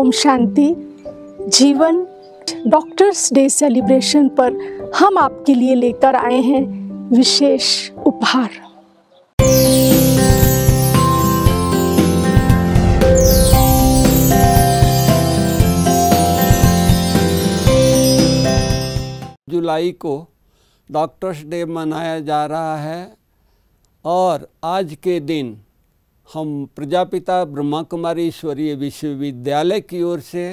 ओम शांति। जीवन doctors day celebration पर हम आपके लिए लेकर आए हैं विशेष उपहार। जुलाई को डॉक्टर्स डे मनाया जा रहा है और आज के दिन हम प्रजापिता ब्रह्मा कुमारी ईश्वरीय विश्वविद्यालय की ओर से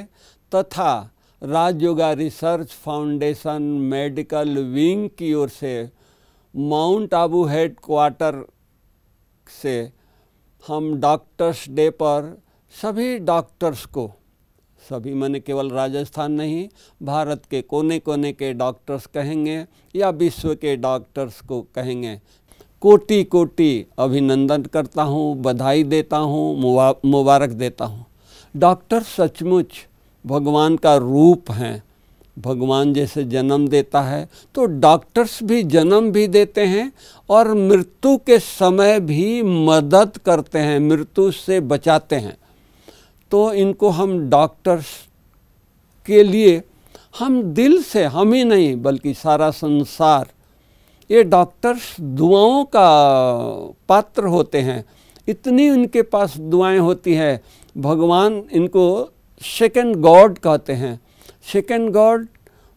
तथा Rajyoga research foundation medical wing की ओर से माउंट आबू हेड क्वार्टर से हम डॉक्टर्स डे पर सभी डॉक्टर्स को, सभी माने केवल राजस्थान नहीं, भारत के कोने कोने के डॉक्टर्स कहेंगे या विश्व के डॉक्टर्स को कहेंगे, कोटि कोटि अभिनंदन करता हूँ, बधाई देता हूँ, मुबारक देता हूँ। डॉक्टर सचमुच भगवान का रूप हैं। भगवान जैसे जन्म देता है तो डॉक्टर्स भी जन्म भी देते हैं और मृत्यु के समय भी मदद करते हैं, मृत्यु से बचाते हैं। तो इनको हम डॉक्टर्स के लिए हम दिल से, हम ही नहीं बल्कि सारा संसार, ये डॉक्टर्स दुआओं का पात्र होते हैं। इतनी उनके पास दुआएं होती हैं। भगवान इनको सेकंड गॉड कहते हैं। सेकंड गॉड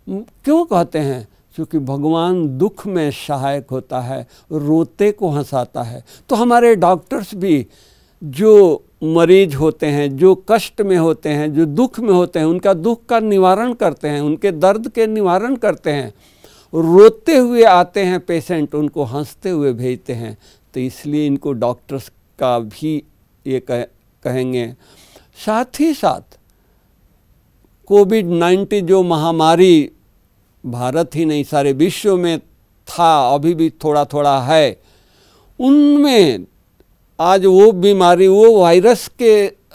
क्यों कहते हैं? क्योंकि भगवान दुख में सहायक होता है, रोते को हंसाता है। तो हमारे डॉक्टर्स भी जो मरीज होते हैं, जो कष्ट में होते हैं, जो दुख में होते हैं, उनका दुख का निवारण करते हैं, उनके दर्द के निवारण करते हैं। रोते हुए आते हैं पेशेंट, उनको हंसते हुए भेजते हैं। तो इसलिए इनको डॉक्टर्स का भी ये कहेंगे। साथ ही साथ कोविड-19 जो महामारी भारत ही नहीं सारे विश्व में था, अभी भी थोड़ा थोड़ा है, उनमें आज वो बीमारी, वो वायरस के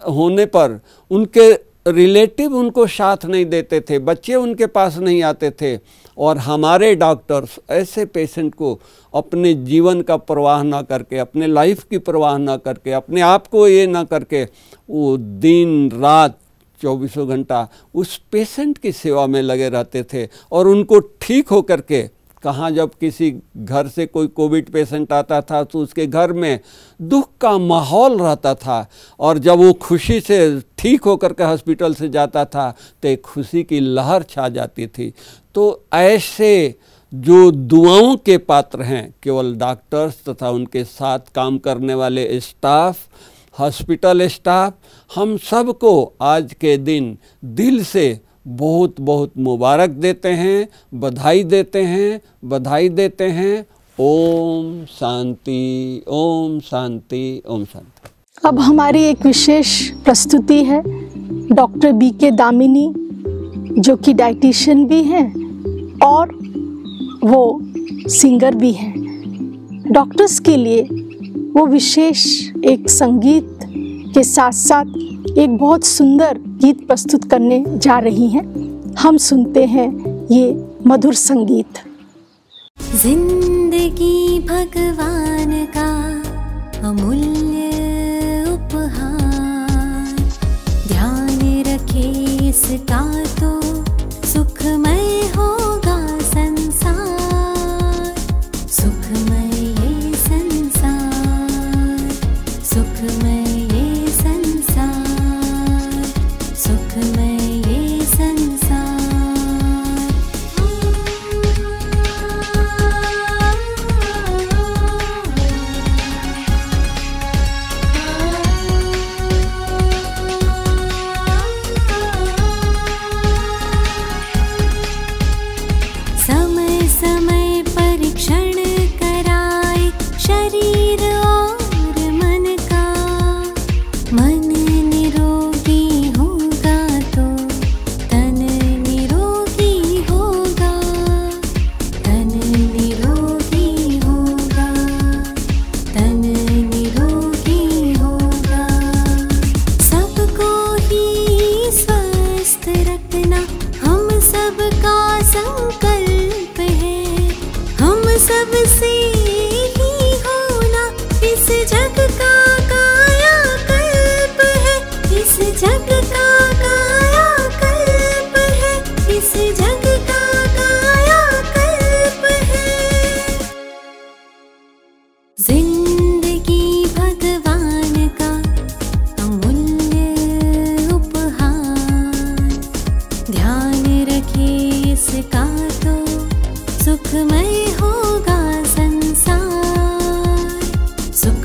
होने पर उनके रिलेटिव उनको साथ नहीं देते थे, बच्चे उनके पास नहीं आते थे। और हमारे डॉक्टर्स ऐसे पेशेंट को अपने जीवन का परवाह ना करके, अपने लाइफ की परवाह ना करके, अपने आप को ये ना करके, वो दिन रात 24 घंटा उस पेशेंट की सेवा में लगे रहते थे। और उनको ठीक हो करके, कहाँ जब किसी घर से कोई कोविड पेशेंट आता था तो उसके घर में दुख का माहौल रहता था, और जब वो खुशी से ठीक होकर के हॉस्पिटल से जाता था तो एक खुशी की लहर छा जाती थी। तो ऐसे जो दुआओं के पात्र हैं केवल डॉक्टर्स तथा उनके साथ काम करने वाले स्टाफ, हॉस्पिटल स्टाफ, हम सबको आज के दिन दिल से बहुत बहुत मुबारक देते हैं, बधाई देते हैं, बधाई देते हैं। ओम शांति, ओम शांति, ओम शांति। अब हमारी एक विशेष प्रस्तुति है। डॉक्टर बीके दामिनी जो कि डाइटिशियन भी हैं और वो सिंगर भी हैं। डॉक्टर्स के लिए वो विशेष एक संगीत के साथ साथ एक बहुत सुंदर गीत प्रस्तुत करने जा रही हैं। हम सुनते हैं ये मधुर संगीत। जिंदगी भगवान का अमूल्य उपहार, ध्यान रखे इसका तो सुखमय होगा संसार, सुखमय ये संसार, सुखमय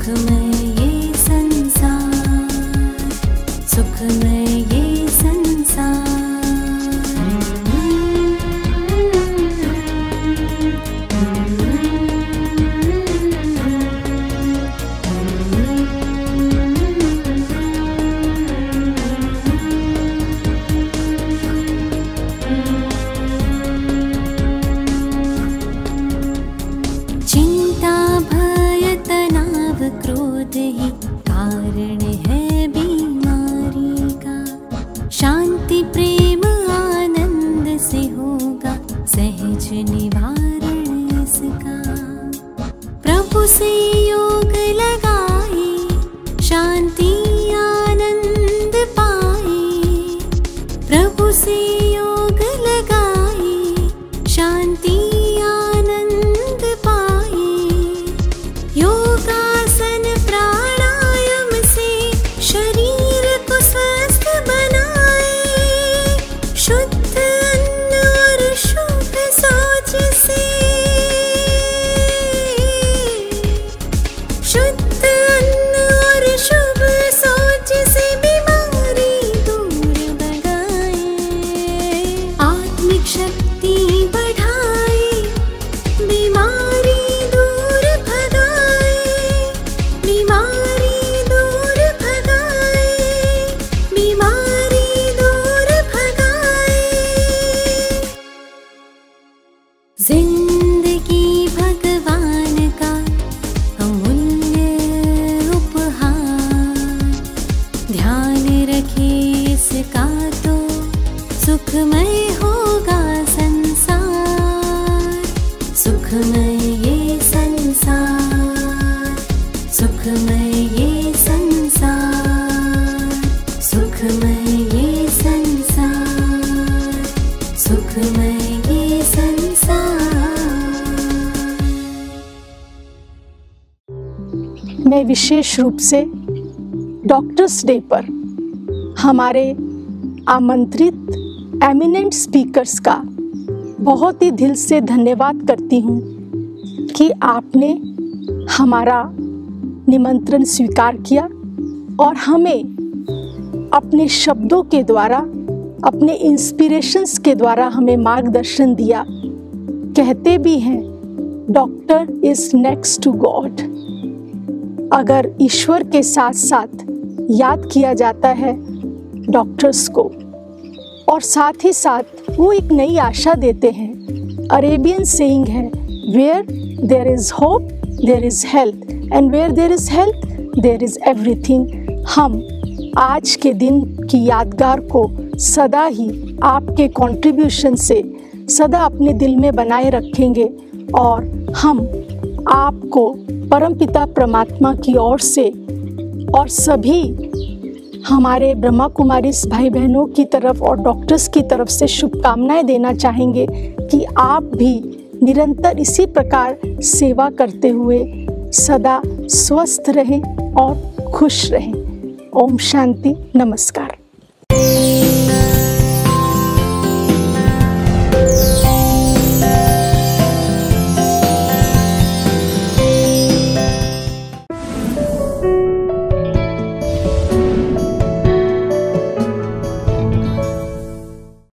सुखमय ये संसार, सुखमय ये संसार। चिंता भय तनाव क्रोध ही कारण है बीमारी का। शांति प्रेम आनंद से होगा सहज निवारण इसका। प्रभु से योग लगाए, शांति आनंद पाए। प्रभु से योग लगाए, शांति आनंद पाए। योगासन प्राणायाम से शरीर को स्वस्थ बनाए। शुद्ध अन्न और शुभ सोच से, शुद्ध अन्न और शुभ सोच से बीमारी दूर भगाए। आत्मिक शक्ति बढ़ाए, बीमारी दूर भगाए। बीमारी दूर भगाए, बीमारी दूर भगाए। जिंदगी भगवान का अमूल्य उपहार। ध्यान रखे इसका तो सुखमय होगा संसार। सुखमय ये संसार, सुखमय ये संसार। सुखमय ये संसार, सुखमय ये संसार। मैं विशेष रूप से डॉक्टर्स डे पर हमारे आमंत्रित एमिनेंट स्पीकर्स का बहुत ही दिल से धन्यवाद करती हूँ कि आपने हमारा निमंत्रण स्वीकार किया और हमें अपने शब्दों के द्वारा, अपने इंस्पिरेशंस के द्वारा हमें मार्गदर्शन दिया। कहते भी हैं doctor is next to God. अगर ईश्वर के साथ साथ याद किया जाता है डॉक्टर्स को और साथ ही साथ वो एक नई आशा देते हैं। अरेबियन सेइंग है, where there is hope there is health and where there is health there is everything. हम आज के दिन की यादगार को सदा ही आपके कंट्रीब्यूशन से सदा अपने दिल में बनाए रखेंगे और हम आपको परमपिता परमात्मा की ओर से और सभी हमारे ब्रह्मा कुमारीस भाई बहनों की तरफ और डॉक्टर्स की तरफ से शुभकामनाएं देना चाहेंगे कि आप भी निरंतर इसी प्रकार सेवा करते हुए सदा स्वस्थ रहें और खुश रहें। ओम शांति, नमस्कार।